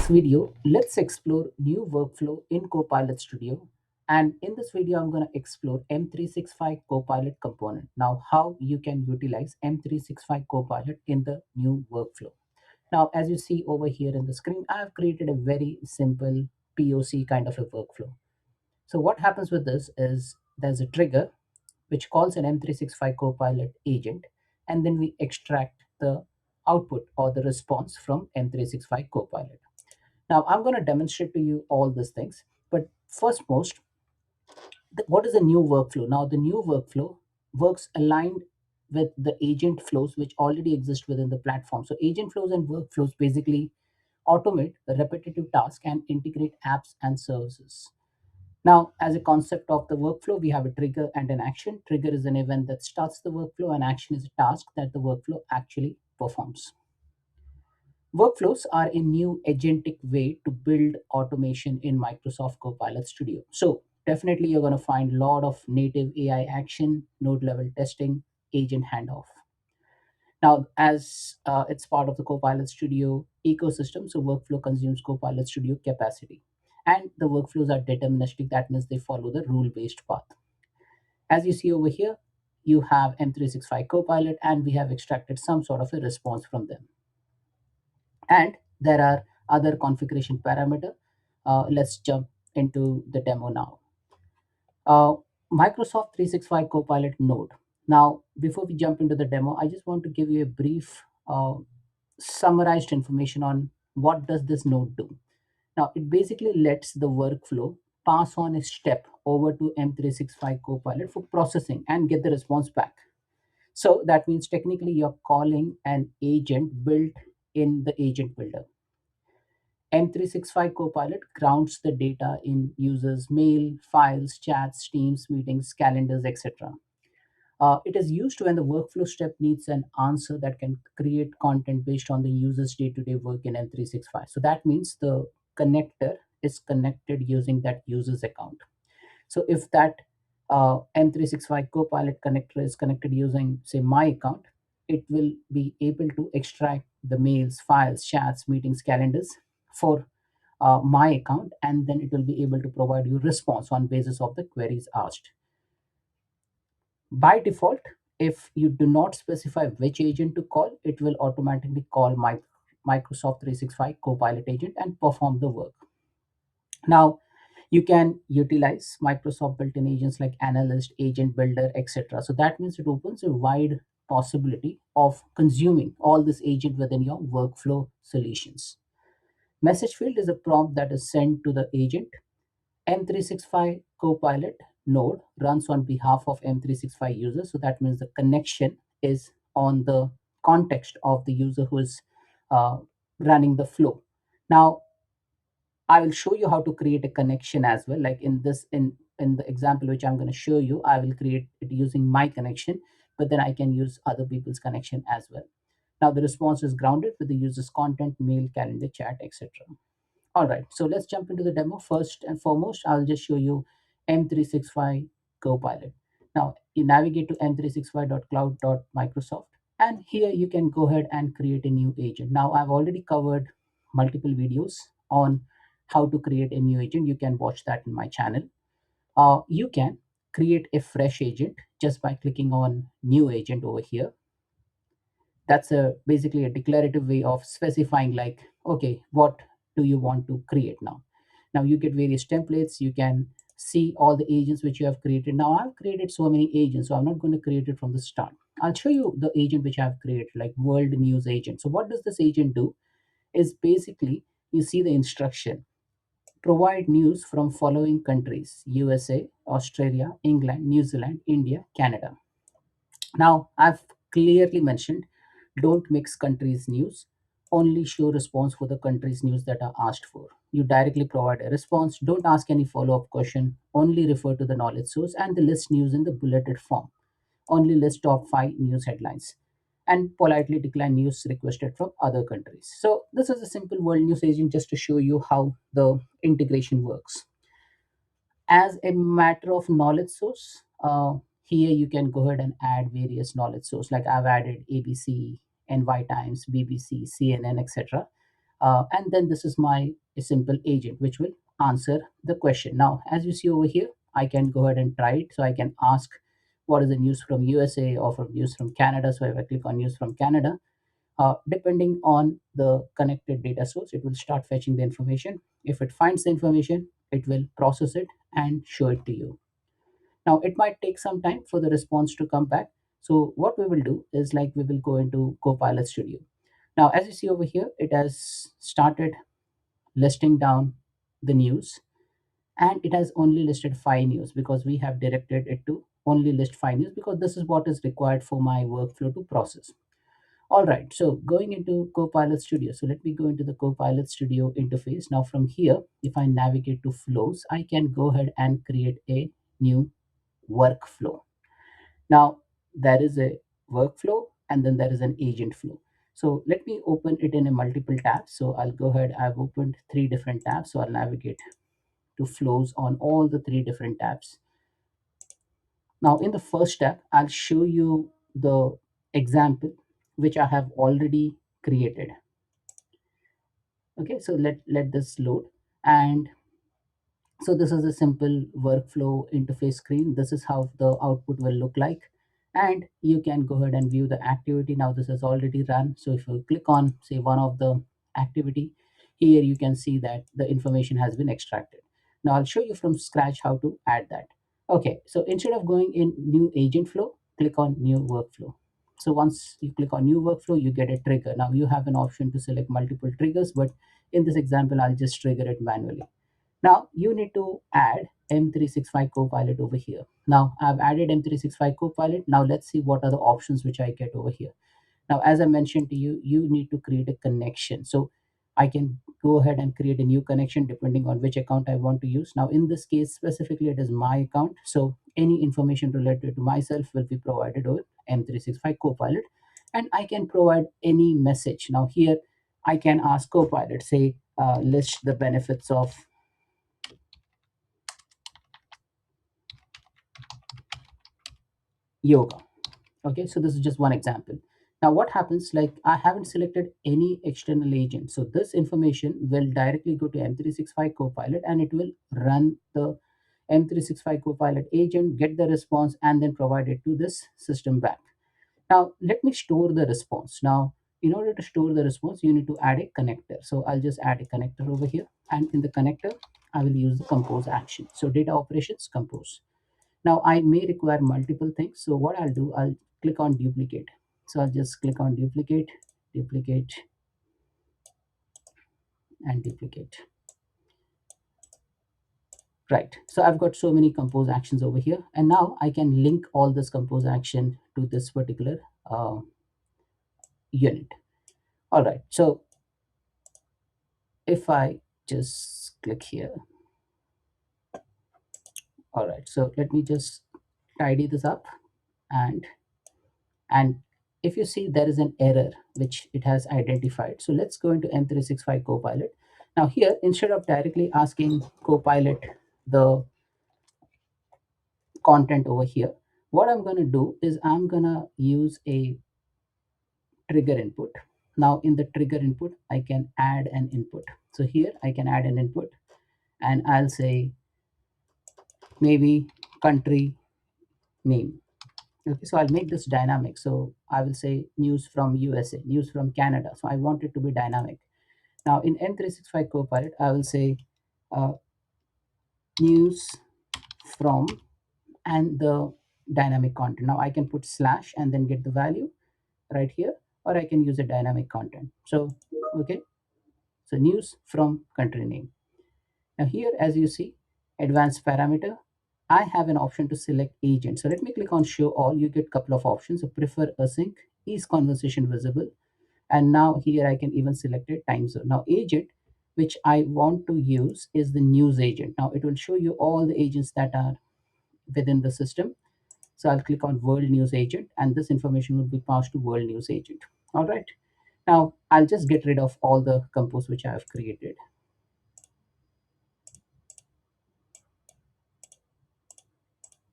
this video, let's explore new workflow in Copilot Studio. And in this video, I'm going to explore M365 Copilot component. Now, how you can utilize M365 Copilot in the new workflow. Now, as you see over here in the screen, I've created a very simple POC kind of a workflow. So what happens with this is there's a trigger which calls an M365 Copilot agent, and then we extract the output or the response from M365 Copilot. Now, I'm going to demonstrate to you all these things. But first, what is the new workflow? Now, the new workflow works aligned with the agent flows which already exist within the platform. So, agent flows and workflows basically automate the repetitive task and integrate apps and services. Now, as a concept of the workflow, we have a trigger and an action. Trigger is an event that starts the workflow, and action is a task that the workflow actually performs. Workflows are a new agentic way to build automation in Microsoft Copilot Studio. So definitely you're going to find a lot of native AI action, node level testing, agent handoff. Now, as it's part of the Copilot Studio ecosystem, so workflow consumes Copilot Studio capacity. And the workflows are deterministic, that means they follow the rule-based path. As you see over here, you have M365 Copilot, and we have extracted some sort of a response from them. And there are other configuration parameter. Let's jump into the demo now. uh, Microsoft 365 Copilot node. Now, before we jump into the demo, I just want to give you a brief summarized information on what does this node do. Now, it basically lets the workflow pass on a step over to M365 Copilot for processing and get the response back. So that means technically you're calling an agent built in the agent builder. M365 Copilot grounds the data in users' mail, files, chats, Teams, meetings, calendars, etc. It is used when the workflow step needs an answer that can create content based on the user's day-to-day work in M365. So that means the connector is connected using that user's account. So if that M365 Copilot connector is connected using, say, my account, it will be able to extract the mails, files, chats, meetings, calendars for my account, and then it will be able to provide you response on basis of the queries asked. By default, if you do not specify which agent to call, it will automatically call my Microsoft 365 Copilot agent and perform the work. Now, you can utilize Microsoft built-in agents like Analyst, Agent Builder, etc. So that means it opens a wide possibility of consuming all this agent within your workflow solutions. Message field is a prompt that is sent to the agent. M365 Copilot node runs on behalf of M365 users. So that means the connection is on the context of the user who is uh, running the flow. Now, I will show you how to create a connection as well. Like in the example which I'm going to show you, I will create it using my connection, but then I can use other people's connection as well. Now the response is grounded with the user's content, mail, calendar, chat, etc. All right, so let's jump into the demo. First and foremost, I'll just show you M365 Copilot. Now you navigate to m365.cloud.microsoft, and here you can go ahead and create a new agent. Now I've already covered multiple videos on how to create a new agent. You can watch that in my channel. You can create a fresh agent just by clicking on new agent over here. That's a basically a declarative way of specifying, like, okay, what do you want to create now. Now you get various templates. You can see all the agents which you have created. Now I've created so many agents, so I'm not going to create it from the start. I'll show you the agent which I've created, like world news agent. So what does this agent do is basically, you see the instruction: provide news from following countries: USA, Australia, England, New Zealand, India, Canada. Now, I've clearly mentioned, don't mix countries' news, only show response for the country's news that are asked for. You directly provide a response, don't ask any follow up question, only refer to the knowledge source, and the list news in the bulleted form. Only list top 5 news headlines, and politely decline news requested from other countries. So, this is a simple world news agent just to show you how the integration works. As a matter of knowledge source, here you can go ahead and add various knowledge source, like I've added ABC, NY Times, BBC, CNN, etc. And then this is my a simple agent which will answer the question. Now, as you see over here, I can go ahead and try it. So I can ask what is the news from USA or from news from Canada. So if I click on news from Canada, depending on the connected data source, it will start fetching the information. If it finds the information, it will process it and show it to you. Now, it might take some time for the response to come back. So what we will do is, like, we will go into Copilot Studio. Now, as you see over here, it has started listing down the news, and it has only listed 5 news because we have directed it to only list 5 news because this is what is required for my workflow to process. All right, so going into Copilot Studio. So let me go into the Copilot Studio interface. Now from here, if I navigate to flows, I can go ahead and create a new workflow. Now there is a workflow and then there is an agent flow. So let me open it in a multiple tabs. So I'll go ahead, I've opened 3 different tabs. So I'll navigate to flows on all the 3 different tabs. Now in the first tab, I'll show you the example which I have already created. Okay, so let this load. And so this is a simple workflow interface screen. This is how the output will look like, and you can go ahead and view the activity. Now this is already run, so if you click on, say, one of the activity here, you can see that the information has been extracted. Now I'll show you from scratch how to add that. Okay, so instead of going in new agent flow, click on new workflow. So once you click on new workflow, you get a trigger. Now you have an option to select multiple triggers, but in this example, I'll just trigger it manually. Now you need to add M365 Copilot over here. Now I've added M365 Copilot. Now let's see what are the options which I get over here. Now, as I mentioned to you, you need to create a connection. So I can go ahead and create a new connection depending on which account I want to use. Now, in this case, specifically, it is my account. So any information related to myself will be provided over M365 Copilot. And I can provide any message. Now here, I can ask Copilot, say, list the benefits of yoga. Okay, so this is just one example. Now what happens, like, I haven't selected any external agent, so this information will directly go to M365 Copilot and it will run the M365 Copilot agent, get the response, and then provide it to this system back. Now let me store the response. Now in order to store the response, you need to add a connector. So I'll just add a connector over here, and in the connector I will use the compose action. So data operations compose. Now I may require multiple things. So what I'll do, I'll click on duplicate. So I'll just click on duplicate, duplicate, and duplicate. Right. So I've got so many compose actions over here. And now I can link all this compose action to this particular unit. All right. So if I just click here, all right. So let me just tidy this up, and and if you see, there is an error which it has identified. So let's go into M365 Copilot. Now here, instead of directly asking Copilot the content over here, what I'm going to do is I'm going to use a trigger input. Now in the trigger input, I can add an input. So here I can add an input, and I'll say maybe country name. Okay, so I'll make this dynamic. So I will say news from USA, news from Canada. So I want it to be dynamic. Now in M365 Copilot, I will say uh, news from and the dynamic content. Now I can put slash and then get the value right here, or I can use a dynamic content. So, okay, so news from country name. Now here, as you see, advanced parameter, I have an option to select agent. So let me click on show all. You get a couple of options. So prefer async, is conversation visible, and now here I can even select a time zone. Now agent which I want to use is the news agent. Now it will show you all the agents that are within the system. So I'll click on world news agent, and this information will be passed to world news agent. All right, now I'll just get rid of all the compose which I have created,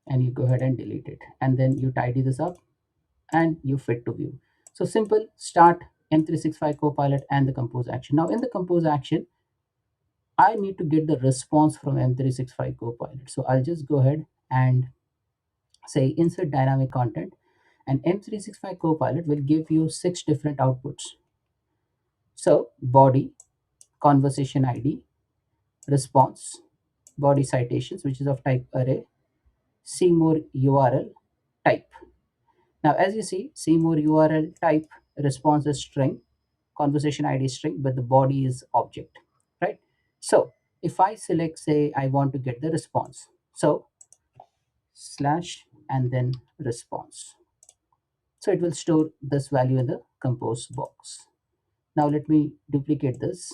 and you go ahead and delete it, and then you tidy this up and you fit to view. So simple, start M365 Copilot and the compose action. Now in the compose action, I need to get the response from M365 Copilot. So I'll just go ahead and say insert dynamic content, and M365 Copilot will give you 6 different outputs. So body, conversation ID, response, body citations, which is of type array, see more URL, type. Now, as you see more URL, type, response is string, conversation ID is string, but the body is object, right? So if I select, say, I want to get the response, so slash and then response. So it will store this value in the compose box. Now let me duplicate this,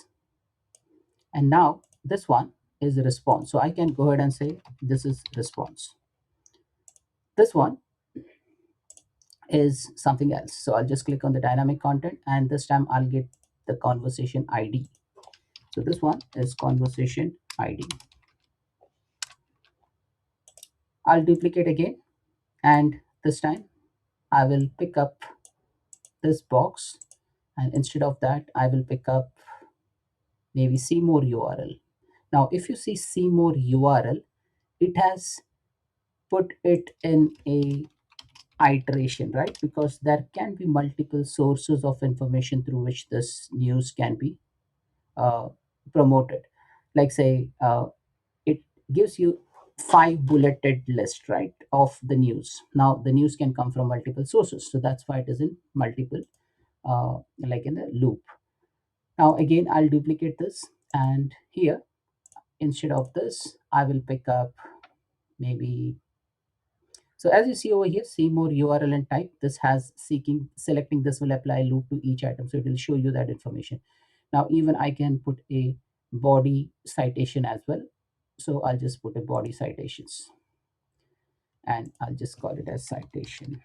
and now this one is the response. So I can go ahead and say this is response. This one is something else. So I'll just click on the dynamic content, and this time I'll get the conversation ID. So this one is conversation ID. I'll duplicate again, and this time I will pick up this box, and instead of that I will pick up maybe see more URL. Now if you see more URL, it has put it in a iteration, right? Because there can be multiple sources of information through which this news can be uh, promoted. Like say it gives you 5 bulleted list, right, of the news. Now the news can come from multiple sources, so that's why it is in multiple, like in a loop. Now again I'll duplicate this, and here instead of this I will pick up maybe. So as you see over here, see more URL and type, this has seeking, selecting this will apply loop to each item, so it will show you that information. Now even I can put a body citation as well. So I'll just put a body citations, and I'll just call it as citation.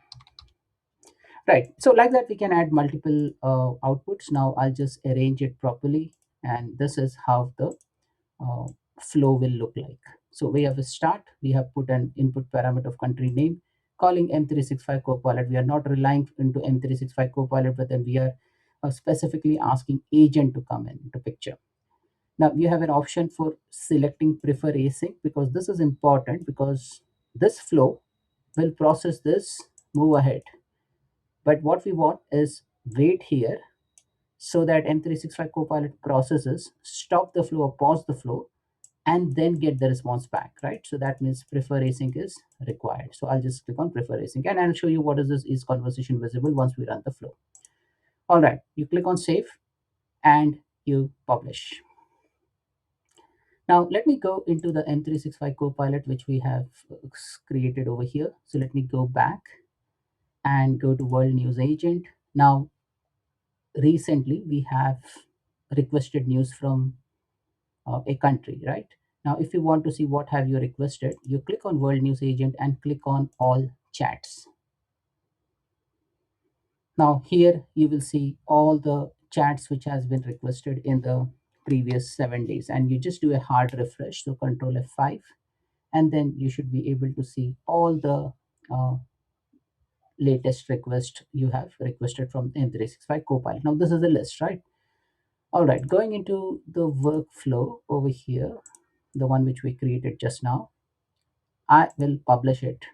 Right. So like that, we can add multiple outputs. Now I'll just arrange it properly, and this is how the uh, flow will look like. So we have a start. We have put an input parameter of country name, calling M365 Copilot. We are not relying into M365 Copilot, but then we are specifically asking agent to come into picture. Now you have an option for selecting prefer async, because this is important, because this flow will process this, move ahead. But what we want is wait here, so that M365 Copilot processes, stop the flow or pause the flow, and then get the response back, right? So that means prefer async is required. So I'll just click on prefer async, and I'll show you what is this is conversation visible once we run the flow. All right, you click on save and you publish. Now let me go into the M365 Copilot which we have created over here. So let me go back and go to World News Agent. Now recently we have requested news from a country, right? Now if you want to see what have you requested, you click on World News Agent and click on all chats. Now here you will see all the chats which has been requested in the previous 7 days, and you just do a hard refresh, so control F5, and then you should be able to see all the latest request you have requested from M365 Copilot. Now this is the list, right? All right, going into the workflow over here, the one which we created just now, I will publish it,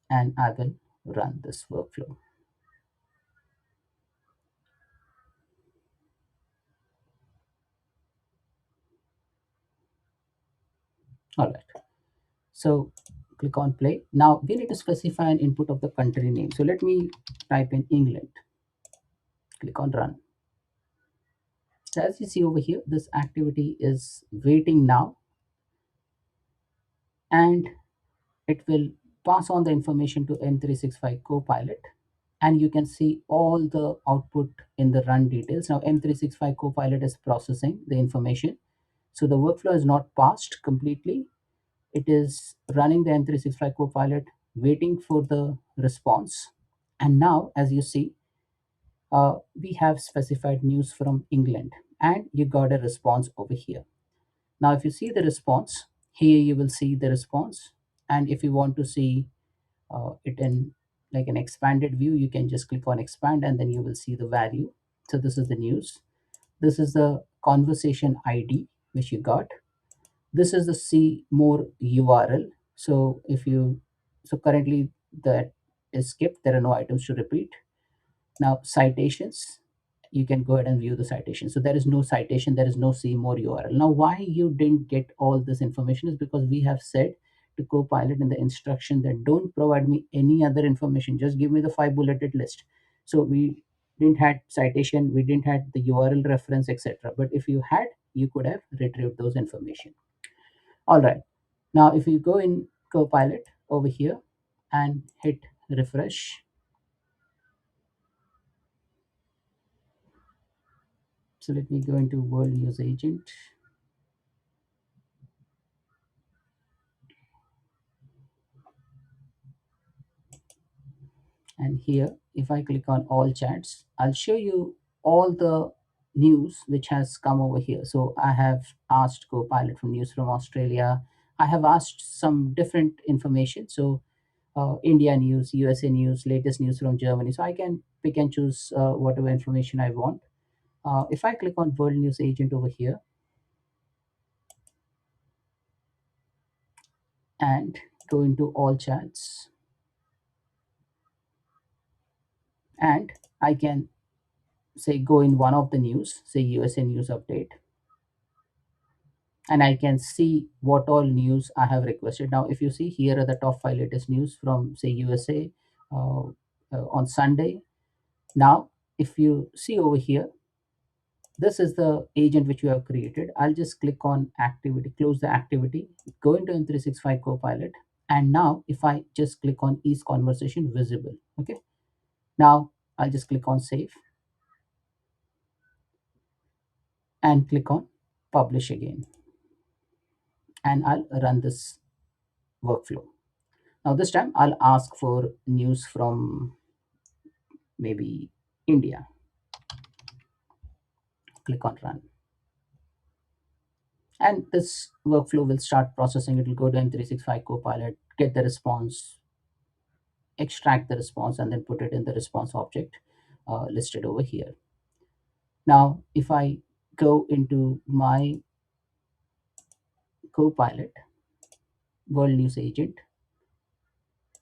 and I will run this workflow. All right, so click on play. Now we need to specify an input of the country name. So let me type in England, click on run. So as you see over here, this activity is waiting now, and it will pass on the information to M365 Copilot, and you can see all the output in the run details. Now M365 Copilot is processing the information. So the workflow is not passed completely. It is running the M365 Copilot, waiting for the response. And now, as you see, we have specified news from England, and you got a response over here. Now, if you see the response, here you will see the response. And if you want to see it in like an expanded view, you can just click on expand and then you will see the value. So this is the news. This is the conversation ID which you got. This is the see more URL. So if you, so currently that is skipped, there are no items to repeat. Now citations, you can go ahead and view the citation. So there is no citation, there is no see more URL. Now why you didn't get all this information is because we have said to Copilot in the instruction that don't provide me any other information, just give me the 5 bulleted list. So we didn't had citation, we didn't had the URL reference, etc. But if you had, you could have retrieved those information. All right. Now if you go in Copilot over here and hit refresh, so let me go into World News Agent. And here, if I click on all chats, I'll show you all the news which has come over here. So I have asked Copilot from news from Australia. I have asked some different information. So India news, USA news, latest news from Germany. So I can pick and choose whatever information I want. If I click on World News Agent over here and go into all chats, and I can say go in one of the news, say USA news update, and I can see what all news I have requested. Now, if you see, here are the top 5 latest news from say USA on Sunday. Now, if you see over here, this is the agent which you have created. I'll just click on activity, close the activity, go into M365 Copilot, and now if I just click on each conversation visible, okay. Now I'll just click on save and click on publish again, and I'll run this workflow. Now this time I'll ask for news from maybe India. Click on run. And this workflow will start processing. It will go to M365 Copilot, get the response, extract the response, and then put it in the response object listed over here. Now, if I go into my Copilot World News Agent,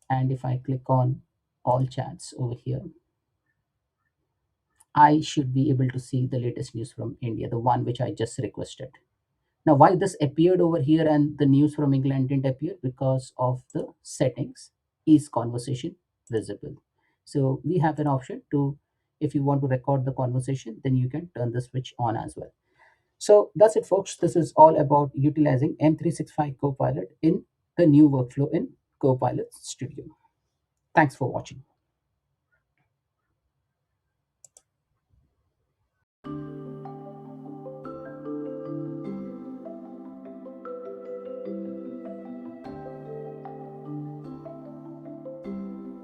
and if I click on all chats over here, I should be able to see the latest news from India, the one which I just requested. Now, why this appeared over here and the news from England didn't appear? Because of the settings, is conversation visible. So we have an option to, if you want to record the conversation, then you can turn the switch on as well. So that's it, folks. This is all about utilizing M365 Copilot in the new workflow in Copilot Studio. Thanks for watching.